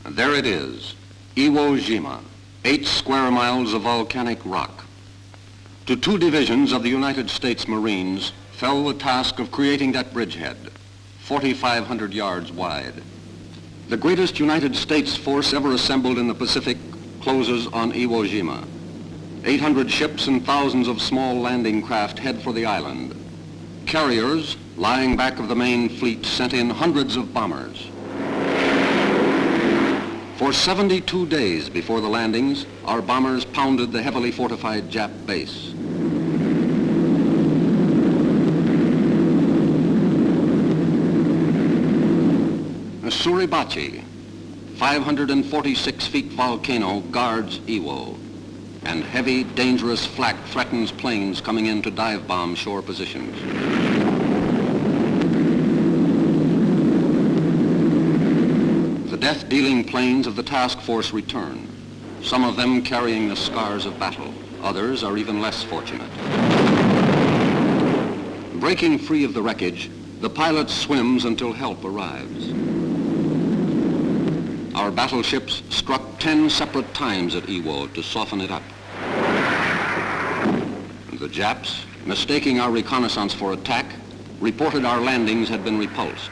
And there it is, Iwo Jima, 8 square miles of volcanic rock. To 2 divisions of the United States Marines fell the task of creating that bridgehead, 4,500 yards wide. The greatest United States force ever assembled in the Pacific closes on Iwo Jima. 800 ships and thousands of small landing craft head for the island. Carriers, lying back of the main fleet, sent in hundreds of bombers. For 72 days before the landings, our bombers pounded the heavily fortified Jap base. Suribachi, 546 feet volcano, guards Iwo, and heavy, dangerous flak threatens planes coming in to dive bomb shore positions. The death-dealing planes of the task force return, some of them carrying the scars of battle. Others are even less fortunate. Breaking free of the wreckage, the pilot swims until help arrives. Our battleships struck 10 separate times at Iwo to soften it up. The Japs, mistaking our reconnaissance for attack, reported our landings had been repulsed.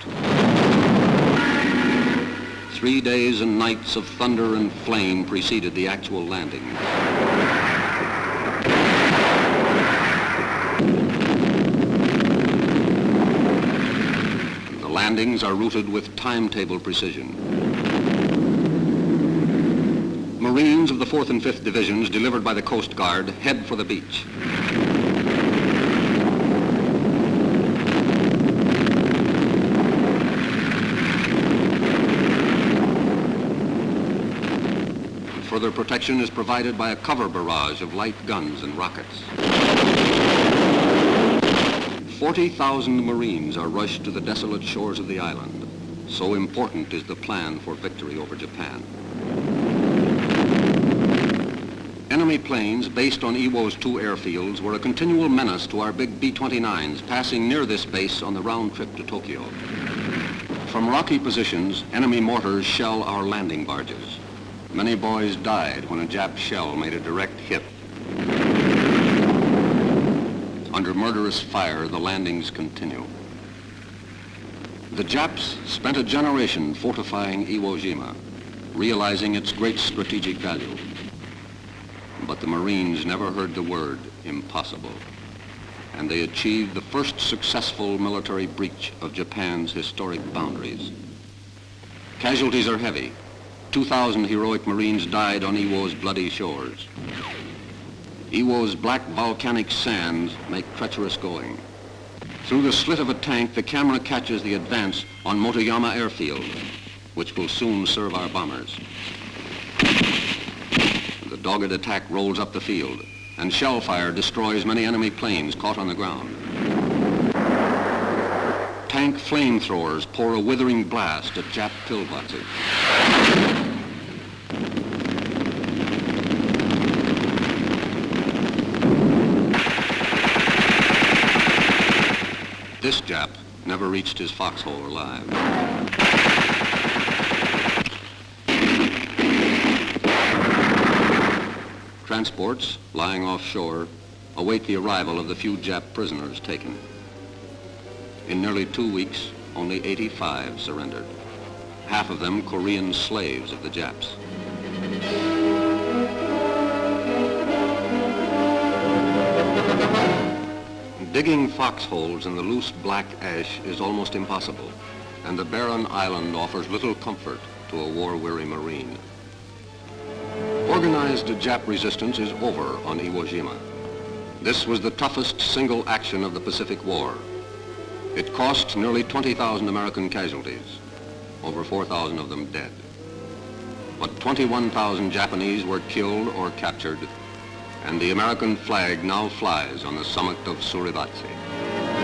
3 days and nights of thunder and flame preceded the actual landing. The landings are routed with timetable precision. Marines of the 4th and 5th Divisions, delivered by the Coast Guard, head for the beach. Further protection is provided by a cover barrage of light guns and rockets. 40,000 Marines are rushed to the desolate shores of the island. So important is the plan for victory over Japan. Enemy planes based on Iwo's 2 airfields were a continual menace to our big B-29s passing near this base on the round trip to Tokyo. From rocky positions, enemy mortars shell our landing barges. Many boys died when a Jap shell made a direct hit. Under murderous fire, the landings continue. The Japs spent a generation fortifying Iwo Jima, realizing its great strategic value. But the Marines never heard the word impossible, and they achieved the first successful military breach of Japan's historic boundaries. Casualties are heavy. 2,000 heroic Marines died on Iwo's bloody shores. Iwo's black volcanic sands make treacherous going. Through the slit of a tank, the camera catches the advance on Motoyama Airfield, which will soon serve our bombers. The dogged attack rolls up the field, and shell fire destroys many enemy planes caught on the ground. Tank flamethrowers pour a withering blast at Jap pillboxes. This Jap never reached his foxhole alive. Transports, lying offshore, await the arrival of the few Jap prisoners taken. In nearly 2 weeks, only 85 surrendered. Half of them Korean slaves of the Japs. Digging foxholes in the loose black ash is almost impossible, and the barren island offers little comfort to a war-weary Marine. Organized Jap resistance is over on Iwo Jima. This was the toughest single action of the Pacific War. It cost nearly 20,000 American casualties, over 4,000 of them dead. But 21,000 Japanese were killed or captured, and the American flag now flies on the summit of Suribachi.